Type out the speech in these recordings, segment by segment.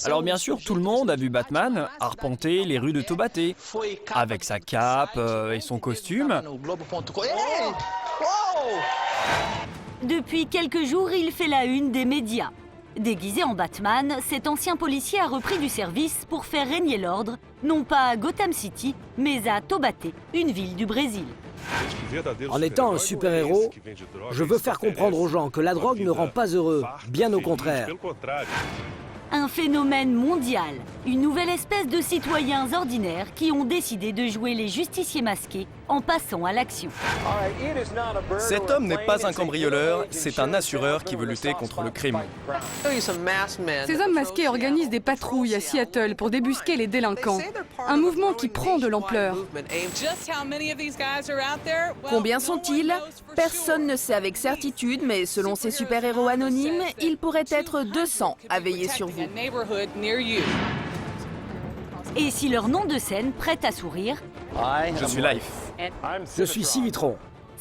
Alors bien sûr, tout le monde a vu Batman arpenter les rues de Taubaté, avec sa cape et son costume. Depuis quelques jours, il fait la une des médias. Déguisé en Batman, cet ancien policier a repris du service pour faire régner l'ordre, non pas à Gotham City, mais à Taubaté, une ville du Brésil. En étant un super-héros, je veux faire comprendre aux gens que la drogue ne rend pas heureux, bien au contraire. Un phénomène mondial, une nouvelle espèce de citoyens ordinaires qui ont décidé de jouer les justiciers masqués en passant à l'action. Cet homme n'est pas un cambrioleur, c'est un assureur qui veut lutter contre le crime. Ces hommes masqués organisent des patrouilles à Seattle pour débusquer les délinquants. Un mouvement qui prend de l'ampleur. Combien sont-ils? Personne ne sait avec certitude, mais selon ces super-héros anonymes, ils pourraient être 200 à veiller sur vous. Et si leur nom de scène prête à sourire, Je suis Life. Je suis Civitron.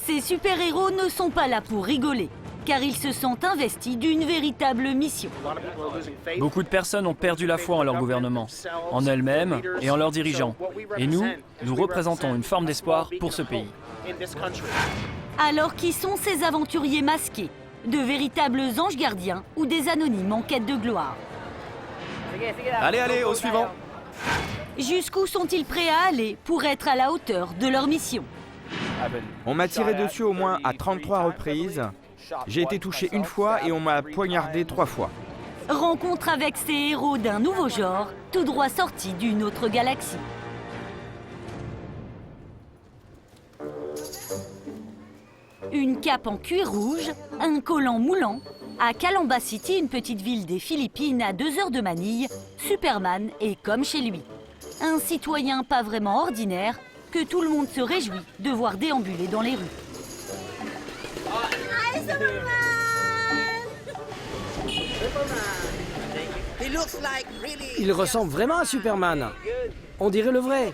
ces super-héros ne sont pas là pour rigoler, car ils se sentent investis d'une véritable mission. Beaucoup de personnes ont perdu la foi en leur gouvernement, en elles-mêmes et en leurs dirigeants. Et nous représentons une forme d'espoir pour ce pays. Alors qui sont ces aventuriers masqués? De véritables anges gardiens ou des anonymes en quête de gloire? Allez, au suivant. Jusqu'où sont-ils prêts à aller pour être à la hauteur de leur mission? On m'a tiré dessus au moins à 33 reprises. J'ai été touché une fois et on m'a poignardé 3 fois. Rencontre avec ces héros d'un nouveau genre, tout droit sortis d'une autre galaxie. Une cape en cuir rouge, un collant moulant. À Calamba City, une petite ville des Philippines à 2 heures de Manille, Superman est comme chez lui. Un citoyen pas vraiment ordinaire que tout le monde se réjouit de voir déambuler dans les rues. Il ressemble vraiment à Superman. On dirait le vrai.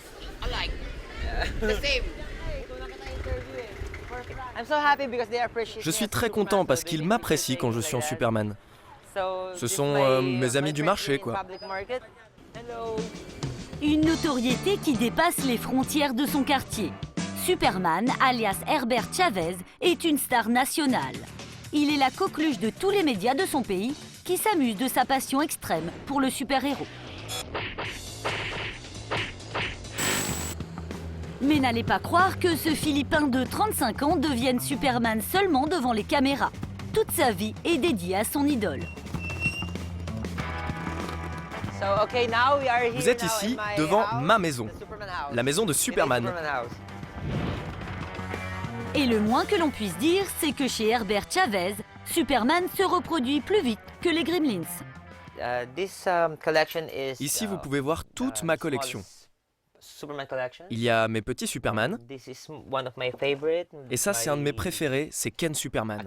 Je suis très content parce qu'il m'apprécie quand je suis en Superman. Ce sont mes amis du marché, quoi. Une notoriété qui dépasse les frontières de son quartier. Superman, alias Herbert Chavez, est une star nationale. Il est la coqueluche de tous les médias de son pays qui s'amusent de sa passion extrême pour le super-héros. Mais n'allez pas croire que ce Philippin de 35 ans devienne Superman seulement devant les caméras. Toute sa vie est dédiée à son idole. Vous êtes ici devant ma maison, la maison de Superman. Et le moins que l'on puisse dire, c'est que chez Herbert Chavez, Superman se reproduit plus vite que les Gremlins. Ici, vous pouvez voir toute ma collection. Il y a mes petits Superman, et ça c'est un de mes préférés, c'est Ken Superman.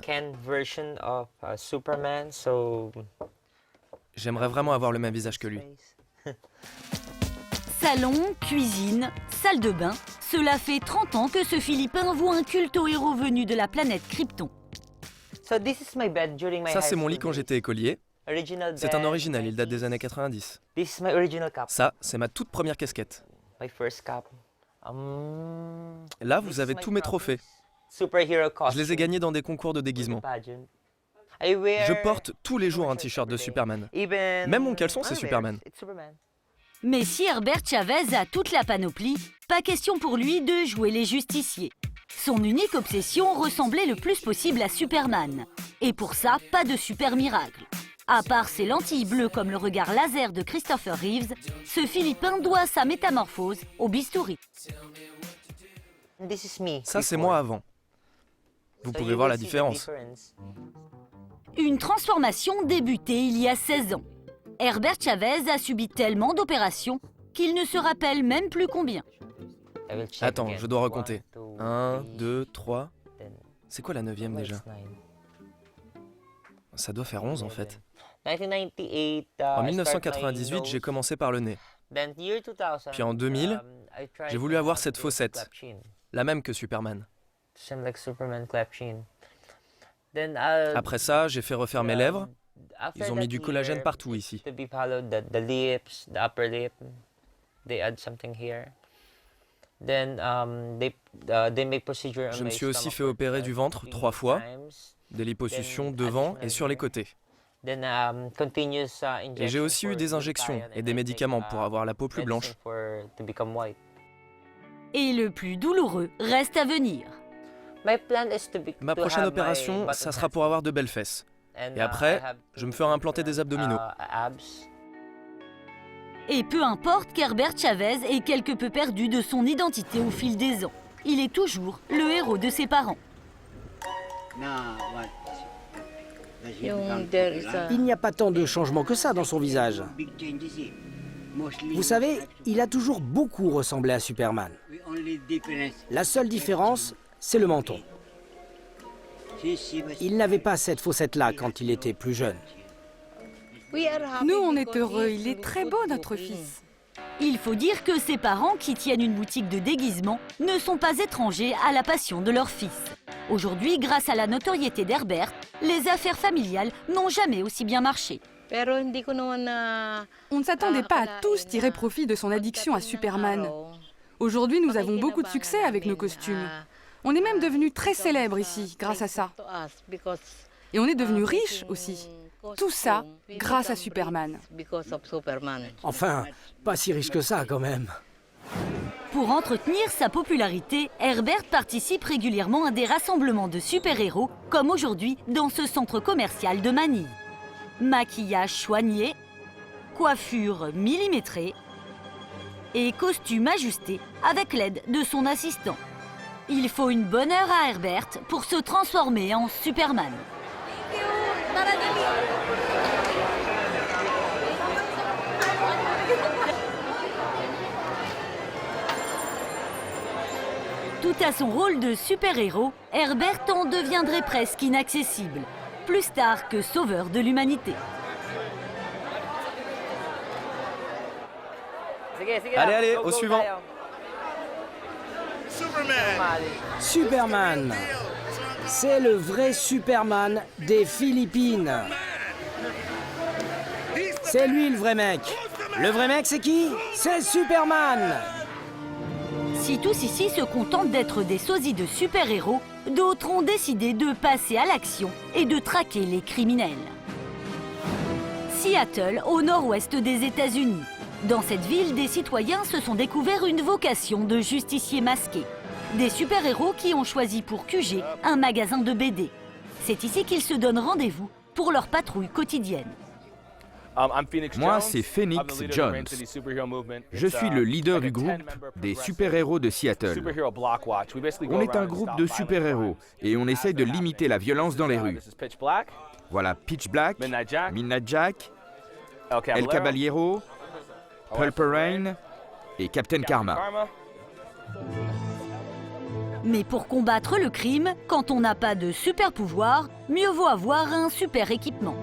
J'aimerais vraiment avoir le même visage que lui. Salon, cuisine, salle de bain, cela fait 30 ans que ce Philippin voue un culte au héros venu de la planète Krypton. Ça c'est mon lit quand j'étais écolier. C'est un original, il date des années 90. Ça, c'est ma toute première casquette. Là, vous avez tous mes trophées. Je les ai gagnés dans des concours de déguisement. Je porte tous les jours un t-shirt de Superman. Même mon caleçon, c'est Superman. Mais si Herbert Chavez a toute la panoplie, pas question pour lui de jouer les justiciers. Son unique obsession, ressembler le plus possible à Superman. Et pour ça, pas de super miracle. À part ses lentilles bleues comme le regard laser de Christopher Reeves, ce Philippin doit sa métamorphose au bistouri. Ça, c'est moi avant. Vous pouvez voir la différence. Une transformation débutée il y a 16 ans. Herbert Chavez a subi tellement d'opérations qu'il ne se rappelle même plus combien. Attends, je dois recompter. 1, 2, 3... C'est quoi la 9e déjà? Ça doit faire 11 en fait. En 1998, j'ai commencé par le nez. Puis en 2000, j'ai voulu avoir cette fossette, la même que Superman. Après ça, j'ai fait refaire mes lèvres, Ils ont mis du collagène partout ici. Je me suis aussi fait opérer du ventre 3 fois, des liposuctions devant et sur les côtés. Et j'ai aussi eu des injections et des médicaments pour avoir la peau plus blanche. Et le plus douloureux reste à venir. Ma prochaine opération, ça sera pour avoir de belles fesses. Et après, je me ferai implanter des abdominaux. Et peu importe qu'Herbert Chavez ait quelque peu perdu de son identité au fil des ans, il est toujours le héros de ses parents. Il n'y a pas tant de changements que ça dans son visage. Vous savez, il a toujours beaucoup ressemblé à Superman. La seule différence, c'est le menton. Il n'avait pas cette fossette-là quand il était plus jeune. Nous, on est heureux. Il est très beau, notre fils. Il faut dire que ses parents, qui tiennent une boutique de déguisement, ne sont pas étrangers à la passion de leur fils. Aujourd'hui, grâce à la notoriété d'Herbert, les affaires familiales n'ont jamais aussi bien marché. On ne s'attendait pas à tous tirer profit de son addiction à Superman. Aujourd'hui, nous avons beaucoup de succès avec nos costumes. On est même devenus très célèbres ici, grâce à ça. Et on est devenus riches aussi. Tout ça grâce à Superman. Enfin, pas si riche que ça quand même. Pour entretenir sa popularité, Herbert participe régulièrement à des rassemblements de super-héros, comme aujourd'hui dans ce centre commercial de Manille. Maquillage soigné, coiffure millimétrée et costume ajusté avec l'aide de son assistant. Il faut une bonne heure à Herbert pour se transformer en Superman. Tout à son rôle de super-héros, Herbert en deviendrait presque inaccessible, plus tard que sauveur de l'humanité. Allez, allez, au suivant. Superman, c'est le vrai Superman des Philippines. C'est lui le vrai mec. Le vrai mec, c'est qui? C'est Superman. Si tous ici se contentent d'être des sosies de super-héros, d'autres ont décidé de passer à l'action et de traquer les criminels. Seattle, au nord-ouest des États-Unis. Dans cette ville, des citoyens se sont découverts une vocation de justiciers masqués. Des super-héros qui ont choisi pour QG un magasin de BD. C'est ici qu'ils se donnent rendez-vous pour leur patrouille quotidienne. Moi, c'est Phoenix Jones. Je suis le leader du groupe des super-héros de Seattle. On est un groupe de super-héros et on essaye de limiter la violence dans les rues. Voilà Pitch Black, Midnight Jack, El Caballero, Purple Rain et Captain Karma. Mais pour combattre le crime, quand on n'a pas de super pouvoir, mieux vaut avoir un super équipement.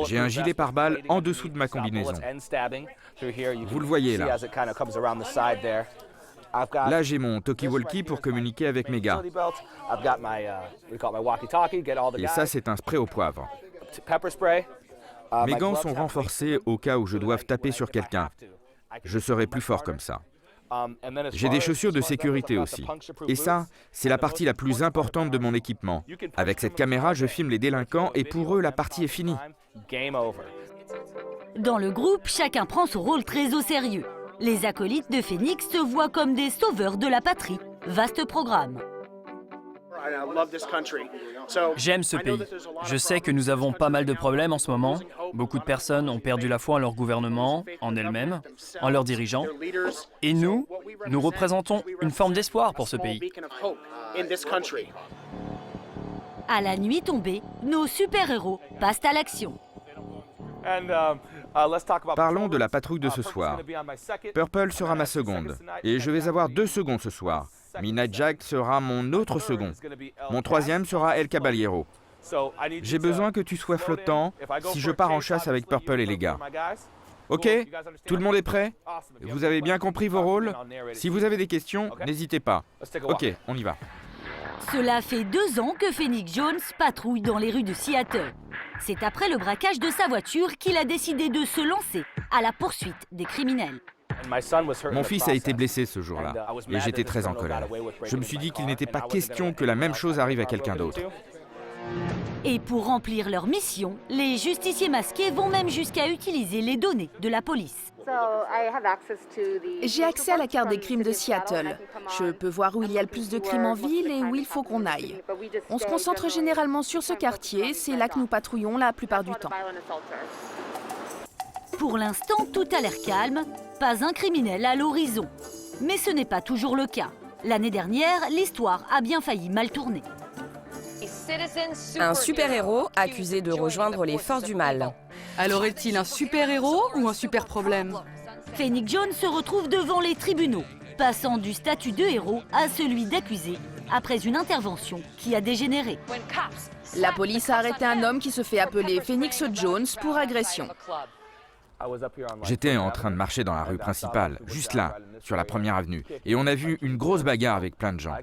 J'ai un gilet pare-balles en dessous de ma combinaison. Vous le voyez là. Là, j'ai mon talkie-walkie pour communiquer avec mes gars. Et ça, c'est un spray au poivre. Mes gants sont renforcés au cas où je doive taper sur quelqu'un. Je serai plus fort comme ça. J'ai des chaussures de sécurité aussi. Et ça, c'est la partie la plus importante de mon équipement. Avec cette caméra, je filme les délinquants et pour eux, la partie est finie. Dans le groupe, chacun prend son rôle très au sérieux. Les acolytes de Phoenix se voient comme des sauveurs de la patrie. Vaste programme. J'aime ce pays. Je sais que nous avons pas mal de problèmes en ce moment. Beaucoup de personnes ont perdu la foi en leur gouvernement, en elles-mêmes, en leurs dirigeants. Et nous représentons une forme d'espoir pour ce pays. À la nuit tombée, nos super-héros passent à l'action. Parlons de la patrouille de ce soir. Purple sera ma seconde, et je vais avoir 2 secondes ce soir. Midnight Jack sera mon autre second. Mon troisième sera El Caballero. J'ai besoin que tu sois flottant si je pars en chasse avec Purple et les gars. Ok? Tout le monde est prêt? Vous avez bien compris vos rôles? Si vous avez des questions, n'hésitez pas. Ok, on y va. Cela fait 2 ans que Phoenix Jones patrouille dans les rues de Seattle. C'est après le braquage de sa voiture qu'il a décidé de se lancer à la poursuite des criminels. Mon fils a été blessé ce jour-là et j'étais très en colère. Je me suis dit qu'il n'était pas question que la même chose arrive à quelqu'un d'autre. Et pour remplir leur mission, les justiciers masqués vont même jusqu'à utiliser les données de la police. J'ai accès à la carte des crimes de Seattle. Je peux voir où il y a le plus de crimes en ville et où il faut qu'on aille. On se concentre généralement sur ce quartier, c'est là que nous patrouillons la plupart du temps. Pour l'instant, tout a l'air calme, pas un criminel à l'horizon. Mais ce n'est pas toujours le cas. L'année dernière, l'histoire a bien failli mal tourner. Un super-héros accusé de rejoindre les forces du mal. Alors est-il un super-héros ou un super-problème? Phoenix Jones se retrouve devant les tribunaux, passant du statut de héros à celui d'accusé, après une intervention qui a dégénéré. La police a arrêté un homme qui se fait appeler Phoenix Jones pour agression. J'étais en train de marcher dans la rue principale, juste là, sur la première avenue, et on a vu une grosse bagarre avec plein de gens.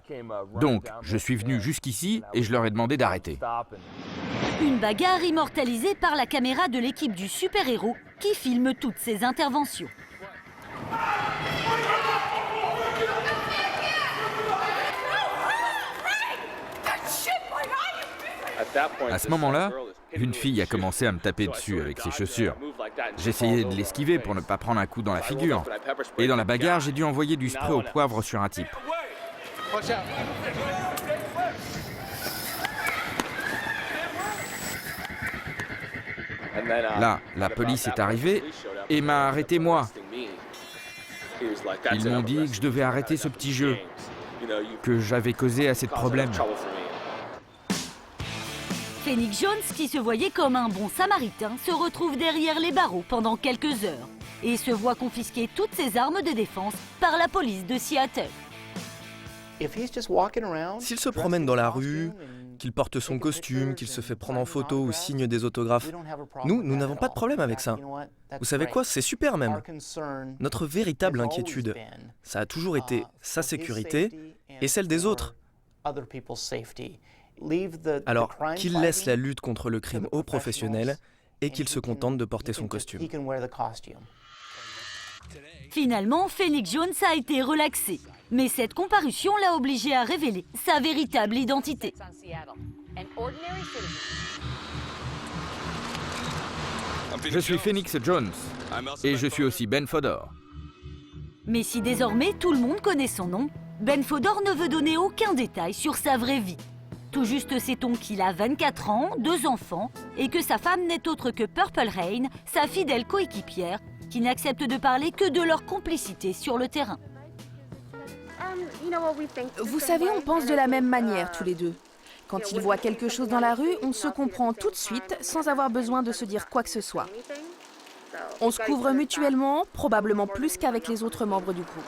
Donc, je suis venu jusqu'ici et je leur ai demandé d'arrêter. Une bagarre immortalisée par la caméra de l'équipe du super-héros qui filme toutes ses interventions. À ce moment-là, une fille a commencé à me taper dessus avec ses chaussures. J'essayais de l'esquiver pour ne pas prendre un coup dans la figure. Et dans la bagarre, j'ai dû envoyer du spray au poivre sur un type. Là, la police est arrivée et m'a arrêté moi. Ils m'ont dit que je devais arrêter ce petit jeu, que j'avais causé assez de problèmes. Phoenix Jones, qui se voyait comme un bon samaritain, se retrouve derrière les barreaux pendant quelques heures et se voit confisquer toutes ses armes de défense par la police de Seattle. S'il se promène dans la rue, qu'il porte son costume, qu'il se fait prendre en photo ou signe des autographes, nous n'avons pas de problème avec ça. Vous savez quoi, c'est super même. Notre véritable inquiétude, ça a toujours été sa sécurité et celle des autres. Alors, qu'il laisse la lutte contre le crime aux professionnels et qu'il se contente de porter son costume. Finalement, Phoenix Jones a été relaxé. Mais cette comparution l'a obligé à révéler sa véritable identité. Je suis Phoenix Jones et je suis aussi Ben Fodor. Mais si désormais tout le monde connaît son nom, Ben Fodor ne veut donner aucun détail sur sa vraie vie. Tout juste sait-on qu'il a 24 ans, 2 enfants, et que sa femme n'est autre que Purple Rain, sa fidèle coéquipière, qui n'accepte de parler que de leur complicité sur le terrain. Vous savez, on pense de la même manière tous les deux. Quand il voit quelque chose dans la rue, on se comprend tout de suite sans avoir besoin de se dire quoi que ce soit. On se couvre mutuellement, probablement plus qu'avec les autres membres du groupe.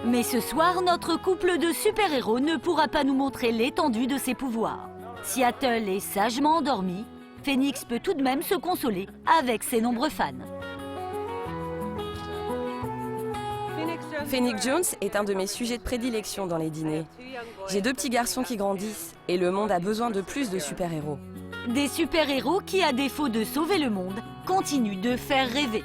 Mais ce soir, notre couple de super-héros ne pourra pas nous montrer l'étendue de ses pouvoirs. Seattle est sagement endormi. Phoenix peut tout de même se consoler avec ses nombreux fans. Phoenix Jones est un de mes sujets de prédilection dans les dîners. J'ai 2 petits garçons qui grandissent et le monde a besoin de plus de super-héros. Des super-héros qui, à défaut de sauver le monde, continuent de faire rêver.